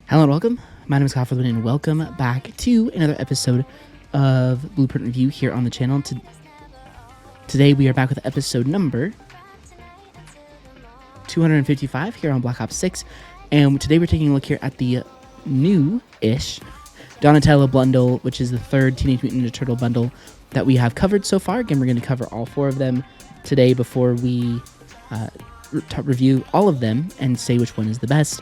Hello and welcome. My name is Kyle FtW and welcome back to another episode of Blueprint Review here on the channel. Today we are back with episode number 255 here on Black Ops 6, and today we're taking a look here at the new-ish Donatello bundle, which is the third Teenage Mutant Ninja Turtle bundle that we have covered so far. Again, we're going to cover all four of them today before we review all of them and say which one is the best.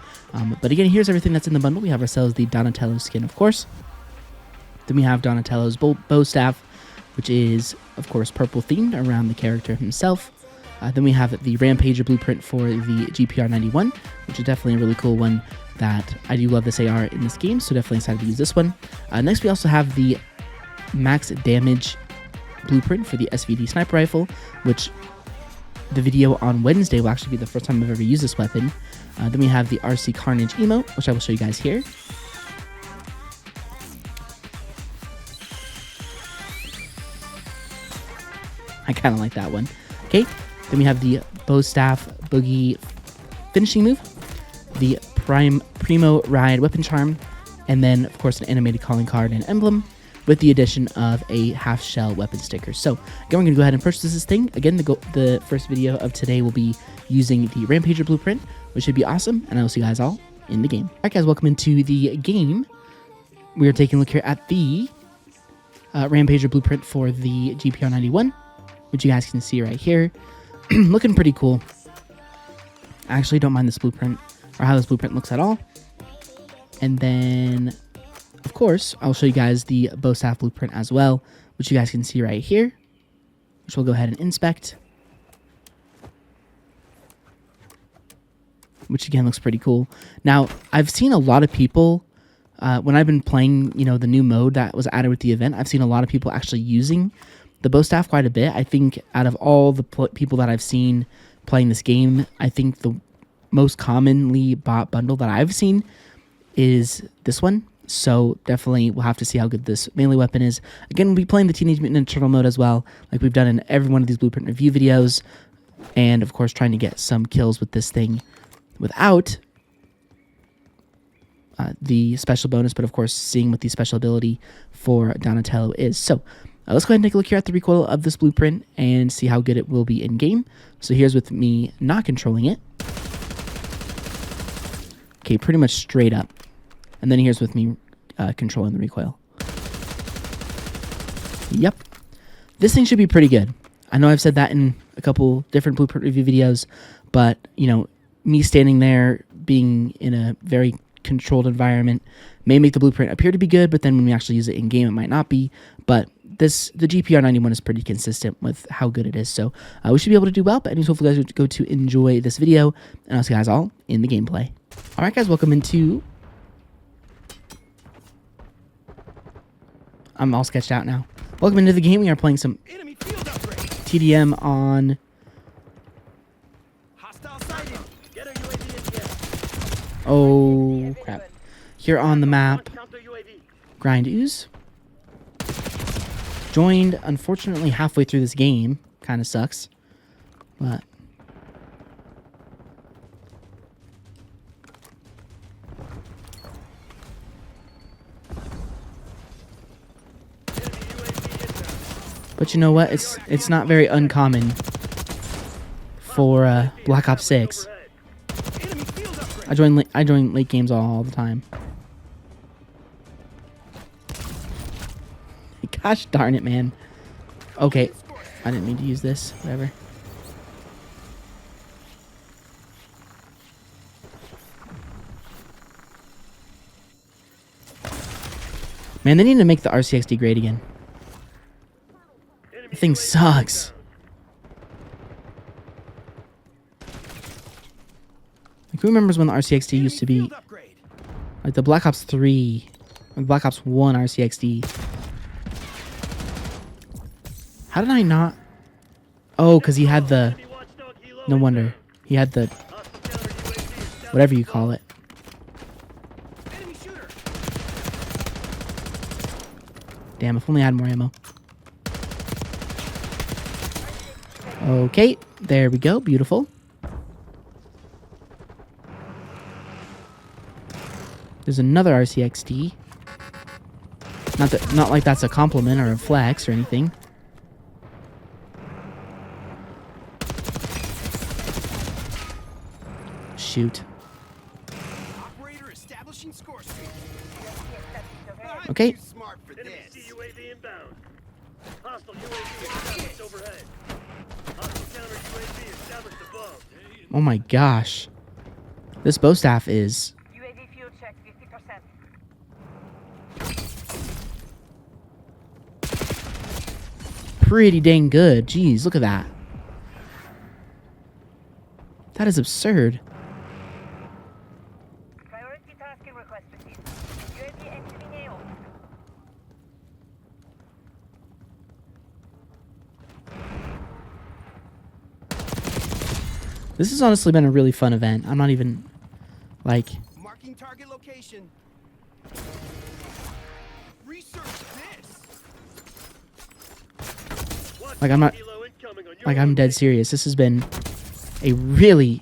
But again, here's everything that's in the bundle. We have ourselves the Donatello skin, of course. Then we have Donatello's bow staff, which is, of course, purple themed around the character himself. Then we have the Rampager blueprint for the GPR-91, which is definitely a really cool one that I do love this AR in this game, so definitely excited to use this one. Next, we also have the max damage blueprint for the SVD sniper rifle, which the video on Wednesday will actually be the first time I've ever used this weapon. Then we have the RC Carnage emote, which I will show you guys here. I kind of like that one. Okay, then we have the bow staff boogie finishing move, the primo ride weapon charm, and then of course an animated calling card and emblem, with the addition of a half shell weapon sticker. So again, we're going to go ahead and purchase this thing. Again, the first video of today will be using the Rampager blueprint, which should be awesome, and I will see you guys all in the game. All right, guys, welcome into the game. We are taking a look here at the Rampager blueprint for the GPR-91, which you guys can see right here. Looking pretty cool. I actually don't mind this blueprint, or how this blueprint looks at all. And then, of course, I'll show you guys the bow staff blueprint as well, which you guys can see right here, which we'll go ahead and inspect. Which again looks pretty cool. Now, I've seen a lot of people, when I've been playing, the new mode that was added with the event, I've seen a lot of people actually using the bow staff quite a bit. I think out of all the people that I've seen playing this game, I think the most commonly bought bundle that I've seen is this one. So definitely we'll have to see how good this melee weapon is. Again, we'll be playing the Teenage Mutant Ninja Turtle mode as well, like we've done in every one of these blueprint review videos. And of course, trying to get some kills with this thing without the special bonus, but of course, seeing what the special ability for Donatello is. So let's go ahead and take a look here at the recoil of this blueprint and see how good it will be in game. So here's with me not controlling it. Okay, pretty much straight up. And then here's with me controlling the recoil. Yep. This thing should be pretty good. I know I've said that in a couple different blueprint review videos, but, me standing there being in a very controlled environment may make the blueprint appear to be good, but then when we actually use it in game, it might not be. But the GPR-91 is pretty consistent with how good it is. So we should be able to do well. But anyways, hopefully you guys go to enjoy this video, and I'll see you guys all in the gameplay. All right, guys, welcome into... I'm all sketched out now. Welcome into the game. We are playing some TDM on... Oh, crap. Here on the map, Grind Ooze. Joined, unfortunately, halfway through this game. Kind of sucks. But... But you know what? It's not very uncommon for Black Ops 6. I join late games all the time. Gosh darn it, man. Okay, I didn't mean to use this. Whatever. Man, they need to make the RCXD great again. The thing sucks. Like, who remembers when the RCXD used to be like the Black Ops 3 or Black Ops 1 RCXD? How did I not? Oh, because he had the... No wonder. He had the... Whatever you call it. Damn, if only I had more ammo. Okay, there we go. Beautiful. There's another RCXD. Not like that's a compliment or a flex or anything. Shoot. Okay. Oh my gosh. This bow staff is UAV fuel check 50%. pretty dang good. Jeez, look at that. That is absurd. Priority tasking request received. UAV entering AO. This has honestly been a really fun event. I'm not even like Marking target location. Research this. I'm not like I'm dead serious. This has been a really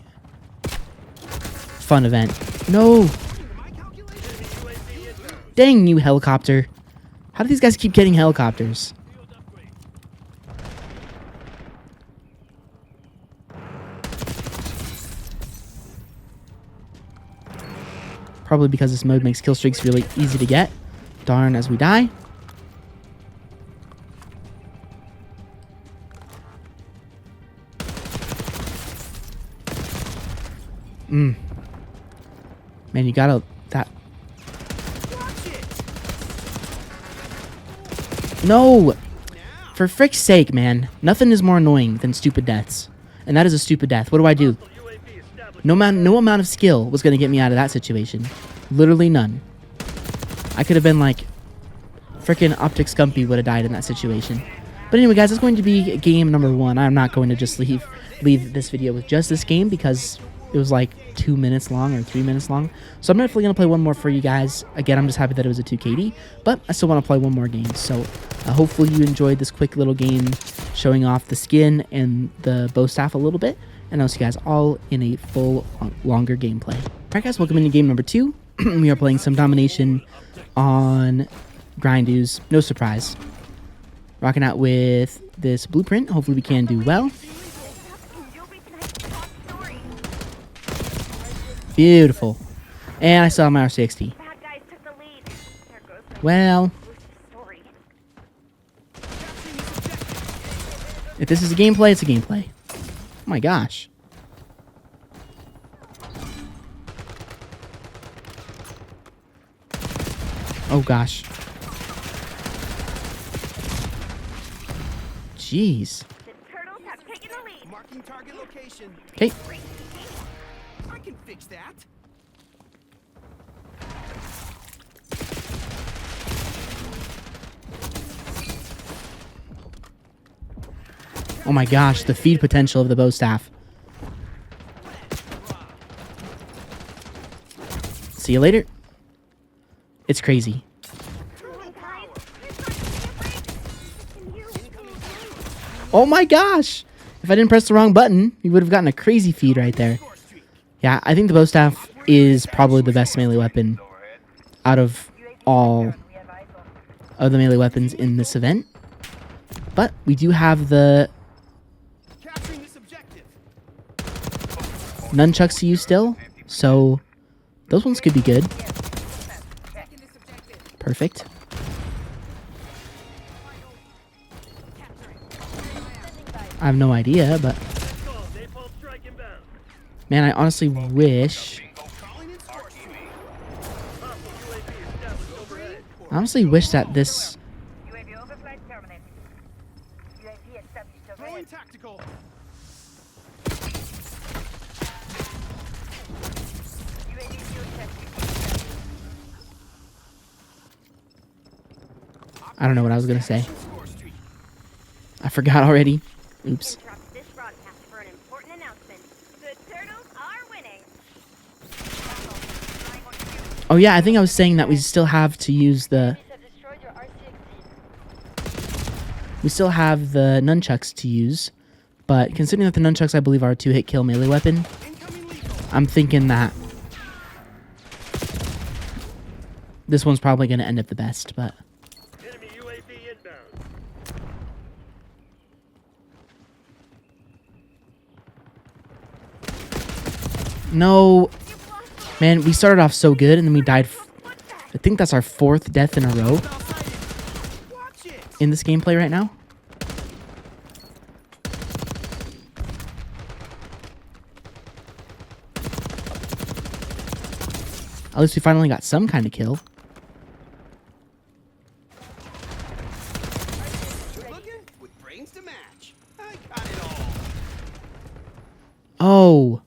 fun event. No. Dang you helicopter. How do these guys keep getting helicopters? Probably because this mode makes kill streaks really easy to get. Darn, as we die. Man, you gotta... No! For frick's sake, man. Nothing is more annoying than stupid deaths. And that is a stupid death. What do I do? No amount of skill was going to get me out of that situation. Literally none. I could have been like... Frickin' Optiks Scumpy would have died in that situation. But anyway, guys, it's going to be game number 1. I'm not going to just leave this video with just this game because it was like 2 minutes long or 3 minutes long. So I'm definitely going to play one more for you guys. Again, I'm just happy that it was a 2KD, but I still want to play one more game. So hopefully you enjoyed this quick little game showing off the skin and the bow staff a little bit. And I'll see you guys all in a full, longer gameplay. Alright guys, welcome into game number 2. We are playing some domination on Grindus. No surprise. Rocking out with this blueprint. Hopefully we can do well. Beautiful. And I saw my RCXD. Well, if this is a gameplay, it's a gameplay. Oh my gosh. Oh gosh. Jeez. Marking target location. Okay. I can fix that. Oh my gosh, the feed potential of the bow staff. See you later. It's crazy. Oh my gosh! If I didn't press the wrong button, you would have gotten a crazy feed right there. Yeah, I think the bow staff is probably the best melee weapon out of all of the melee weapons in this event. But we do have the nunchucks to use still, so those ones could be good. Perfect. I have no idea, but man, I honestly wish that this I don't know what I was gonna say. I forgot already. Oops. Oh yeah, I think I was saying that we still have to use the... We still have the nunchucks to use, but considering that the nunchucks I believe are a 2-hit kill melee weapon, I'm thinking that This one's probably going to end up the best, but... Enemy UAV inbound. No. Man, we started off so good, and then we died. I think that's our 4th death in a row Watch it. in this gameplay right now. At least we finally got some kind of kill. Good looking with brains to match. I got it all. Oh.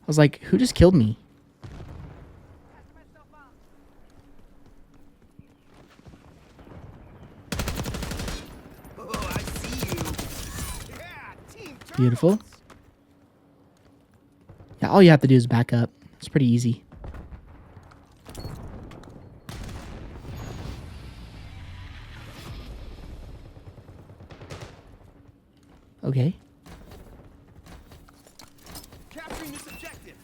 I was like, who just killed me? Oh, I see you. Yeah, team turtles. Beautiful. Yeah, all you have to do is back up. It's pretty easy. Okay. Capturing this objective.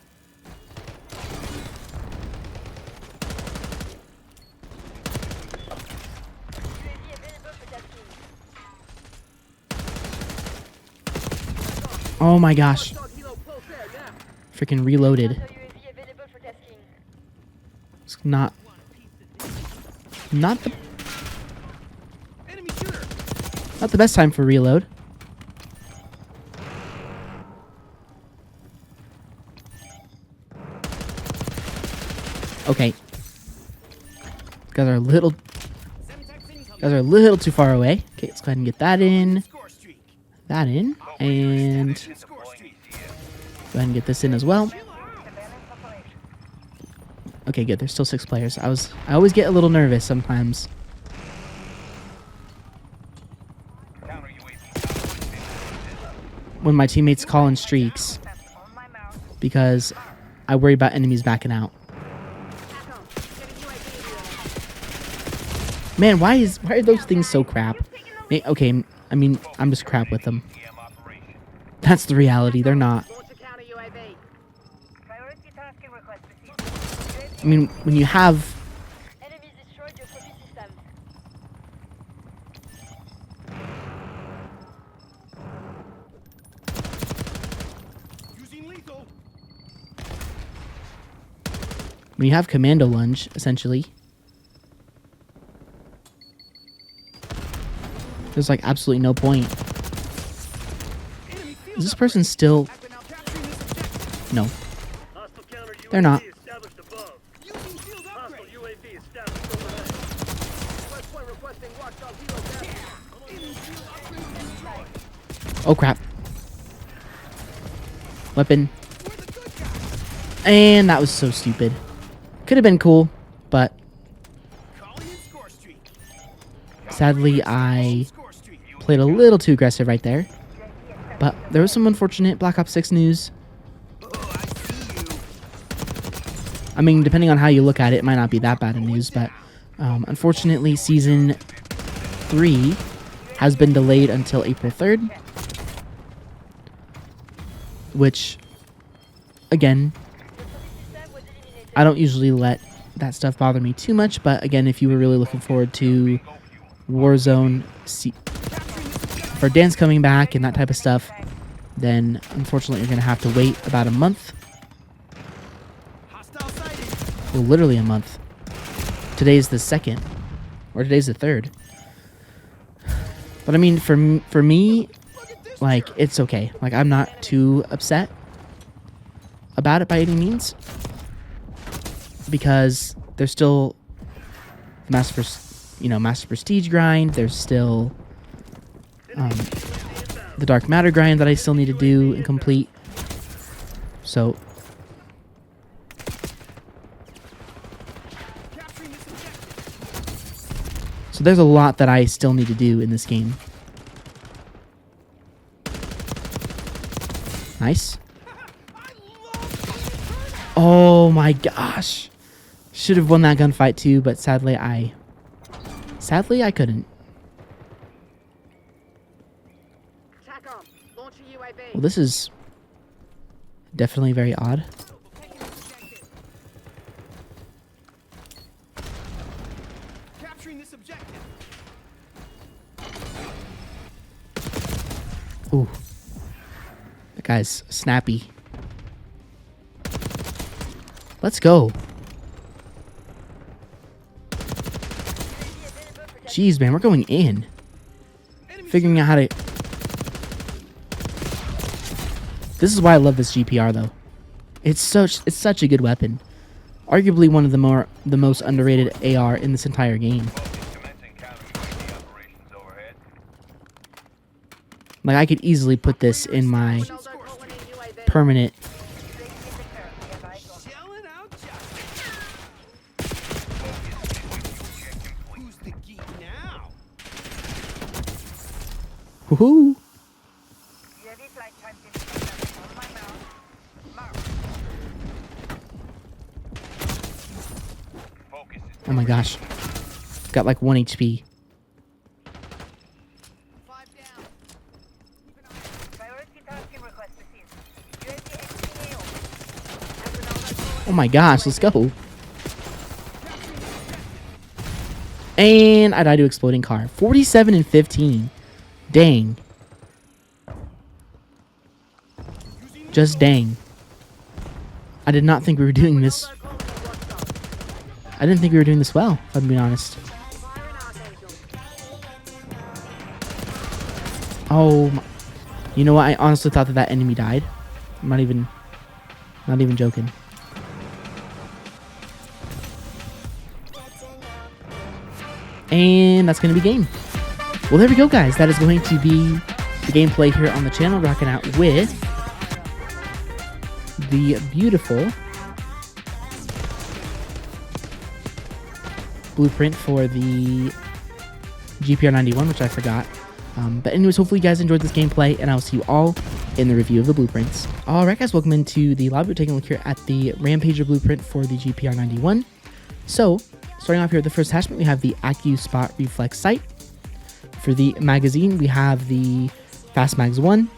UAV available for tasking. Oh my gosh. Freaking reloaded. Counter UAV available for tasking. It's not the Enemy shooter. not the best time for reload. Okay. Guys are a little too far away. Okay, let's go ahead and get that in. Score streak. That in. And go Score streak. ahead and get this in as well. Okay, good. There's still 6 players. I always get a little nervous sometimes. When my teammates call in streaks On my mount. because I worry about enemies backing out. Man, why are those things so crap? Okay, I mean, I'm just crap with them. That's the reality. They're not. Priority tasking request received. I mean, when you have... Enemies destroyed your copy system. Using lethal. When you have commando lunge, essentially, there's like absolutely no point. Enemy field Is this person still... capturing this objective. No, Hostile counter UAV they're not. established above. Using field Hostile upgrade. UAV established overhead. West point requesting watchdog helo gas. Enemy field upgrade destroyed. Oh crap. Weapon. We're the good guys. And that was so stupid. Could have been cool, but Calling in score streak. sadly I Score streak. played a little too aggressive right there. But there was some unfortunate Black Ops 6 news. Oh, I see you. I mean, depending on how you look at it, it might not be that bad of news, but unfortunately, Season 3 has been delayed until April 3rd. Which, again, System was eliminated. I don't usually let that stuff bother me too much, but again, if you were really looking forward to Warzone for Dance coming back and that type of stuff, then unfortunately you're going to have to wait about a month. Hostile sighted. Well, literally a month. Today's the 2nd, or today's the 3rd. But I mean, for me, Look at this. like, it's okay. Like, I'm not too upset about it by any means, because there's still Master Prestige grind. There's still the Dark Matter grind that I still need to do and complete. So Capturing this objective. there's a lot that I still need to do in this game. Nice. Oh my gosh. Should have won that gunfight too, but sadly I couldn't. Well, this is definitely very odd. Capturing this objective. Ooh. That guy's snappy. Let's go. Jeez, man, we're going in. Figuring out how to... This is why I love this GPR, though. It's such a good weapon. Arguably one of the most underrated AR in this entire game. Like, I could easily put this in my permanent... Shelling out justice. Who's the geek now? Woohoo! UAV flight time finish on my mount. Mark. Oh my gosh. Got like 1 HP. 5 down. Priority tasking request received. UAV XPAO. Oh my gosh, let's go. And I died to exploding car. 47 and 15. Dang. Just dang. I did not think we were doing this. I didn't think we were doing this well, if I'm being honest. Oh, you know what? I honestly thought that enemy died. I'm not even joking. And that's going to be game. Well, there we go, guys. That is going to be the gameplay here on the channel, rocking out with the beautiful blueprint for the GPR-91, which I forgot. But anyways, hopefully you guys enjoyed this gameplay, and I'll see you all in the review of the blueprints. Alright guys, welcome into the lobby. We're taking a look here at the Rampager blueprint for the GPR-91. So, starting off here with the first attachment, we have the Accu Spot Reflex Sight. For the magazine, we have the Fast Mags 1.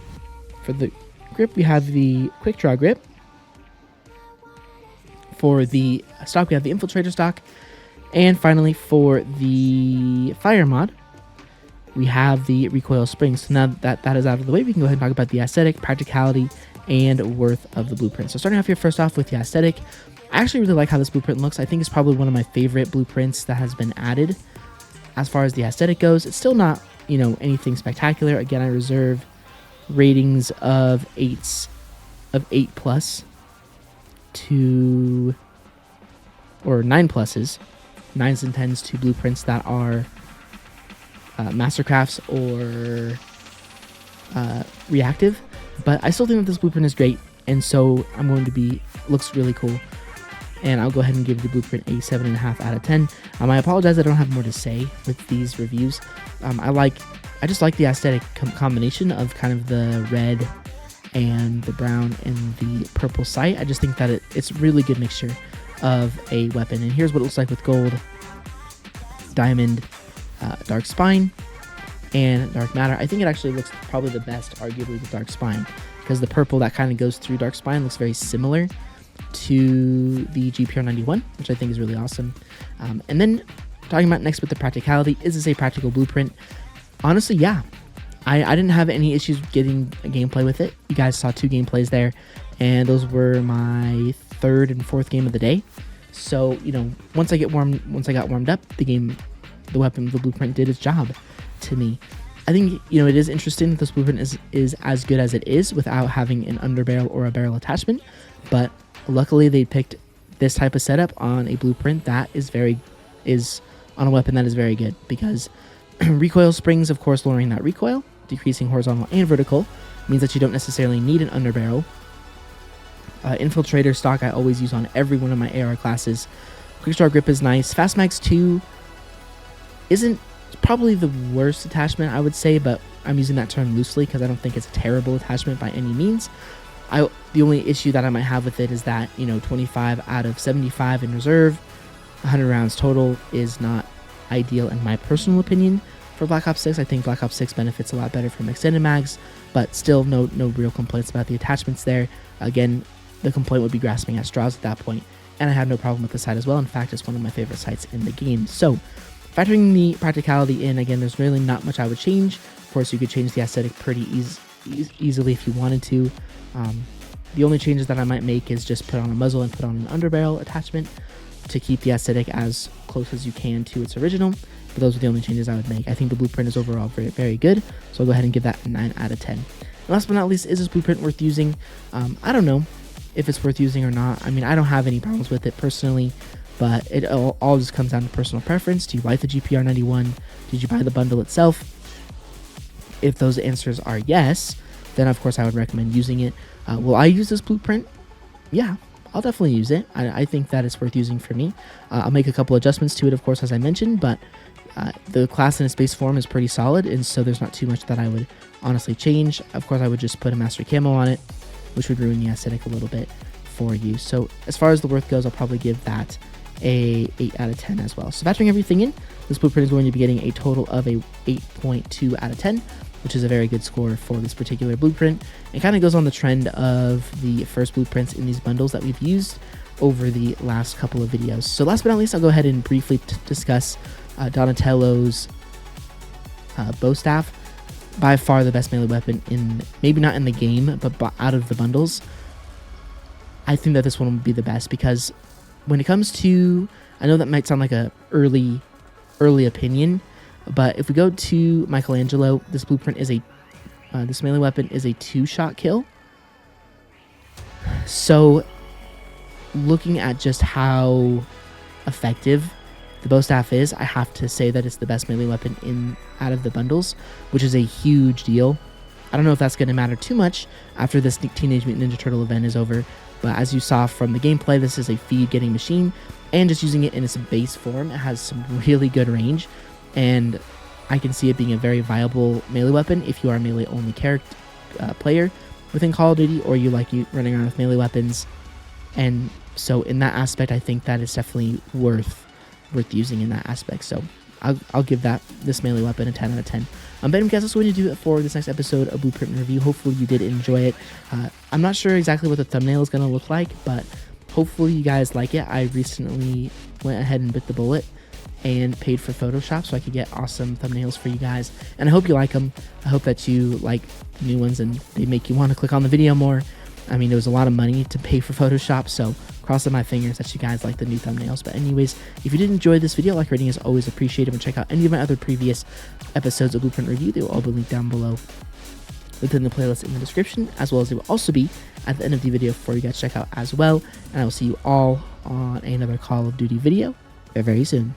For the grip, we have the Quick Draw Grip. For the stock, we have the Infiltrator stock. And finally, for the fire mod, we have the recoil springs. So now that that is out of the way, we can go ahead and talk about the aesthetic, practicality, and worth of the blueprint. So starting off here, first off with the aesthetic, I actually really like how this blueprint looks. I think it's probably one of my favorite blueprints that has been added. As far as the aesthetic goes, it's still not, you know, anything spectacular. Again, I reserve ratings of 8 plus to, or 9 pluses, 9s and 10s to blueprints that are mastercrafts or reactive. But I still think that this blueprint is great, and so I'm going to be, looks really cool. And I'll go ahead and give the blueprint a 7.5 out of 10. I apologize, I don't have more to say with these reviews. I just like the aesthetic combination of kind of the red and the brown and the purple sight. I just think that it's a really good mixture of a weapon. And here's what it looks like with gold, diamond, dark spine, and dark matter. I think it actually looks probably the best, arguably, with dark spine, because the purple that kind of goes through dark spine looks very similar to the GPR-91, which I think is really awesome. And then talking about next with the practicality, is this a practical blueprint? Honestly, yeah. I didn't have any issues getting a gameplay with it. You guys saw 2 gameplays there, and those were my 3rd and 4th game of the day. So, you know, once I got warmed up, the blueprint did its job to me. I think, you know, it is interesting that this blueprint is as good as it is without having an underbarrel or a barrel attachment, but luckily they picked this type of setup on a blueprint that is on a weapon that is very good, because recoil springs, of course, lowering that recoil, decreasing horizontal and vertical, means that you don't necessarily need an underbarrel. Infiltrator stock I always use on every one of my AR classes. Quick Draw Grip is nice. Fast Mags 2 isn't probably the worst attachment, I would say, but I'm using that term loosely because I don't think it's a terrible attachment by any means. The only issue that I might have with it is that, you know, 25 out of 75 in reserve, 100 rounds total is not ideal in my personal opinion for Black Ops 6. I think Black Ops 6 benefits a lot better from extended mags, but still no real complaints about the attachments there. Again, the complaint would be grasping at straws at that point, and I have no problem with the sight as well. In fact, it's one of my favorite sights in the game. So factoring the practicality in, again, there's really not much I would change. Of course, you could change the aesthetic pretty easily if you wanted to. The only changes that I might make is just put on a muzzle and put on an underbarrel attachment to keep the aesthetic as close as you can to its original. But those are the only changes I would make. I think the blueprint is overall very, very good, so I'll go ahead and give that a 9 out of 10. And last but not least, is this blueprint worth using? I don't know if it's worth using or not. I mean, I don't have any problems with it personally, but it all just comes down to personal preference. Do you like the GPR-91? Did you buy the bundle itself? If those answers are yes, then of course I would recommend using it. Will I use this blueprint? Yeah, I'll definitely use it. I think that it's worth using for me. I'll make a couple adjustments to it, of course, as I mentioned, but the class in its base form is pretty solid, and so there's not too much that I would honestly change. Of course, I would just put a master camo on it, which would ruin the aesthetic a little bit for you. So as far as the worth goes, I'll probably give that a 8 out of 10 as well. So factoring everything in, this blueprint is going to be getting a total of a 8.2 out of 10, which is a very good score for this particular blueprint. It kind of goes on the trend of the first blueprints in these bundles that we've used over the last couple of videos. So last but not least, I'll go ahead and briefly discuss Donatello's bow staff. By far the best melee weapon in, maybe not in the game, but out of the bundles. I think that this one would be the best because when it comes to, I know that might sound like a early opinion, but if we go to Michelangelo, this blueprint is this melee weapon is a 2-shot kill. So looking at just how effective the bow staff is, I have to say that it's the best melee weapon out of the bundles, which is a huge deal. I don't know if that's going to matter too much after this Teenage Mutant Ninja Turtle event is over, but as you saw from the gameplay, this is a feed-getting machine, and just using it in its base form, it has some really good range, and I can see it being a very viable melee weapon if you are a melee-only player within Call of Duty, or you like running around with melee weapons. And so in that aspect, I think that is definitely worth using in that aspect. So I'll give this melee weapon a 10 out of 10. But guys, that's going to do it for this next episode of Blueprint Review. Hopefully you did enjoy it. I'm not sure exactly what the thumbnail is going to look like, but hopefully you guys like it. I recently went ahead and bit the bullet and paid for Photoshop so I could get awesome thumbnails for you guys, and I hope you like them. I hope that you like the new ones and they make you want to click on the video more. I mean, it was a lot of money to pay for Photoshop, so crossing my fingers that you guys like the new thumbnails. But anyways, if you did enjoy this video, like rating is always appreciated, and check out any of my other previous episodes of Blueprint Review. They will all be linked down below within the playlist in the description, as well as they will also be at the end of the video for you guys to check out as well. And I will see you all on another Call of Duty video very, very soon.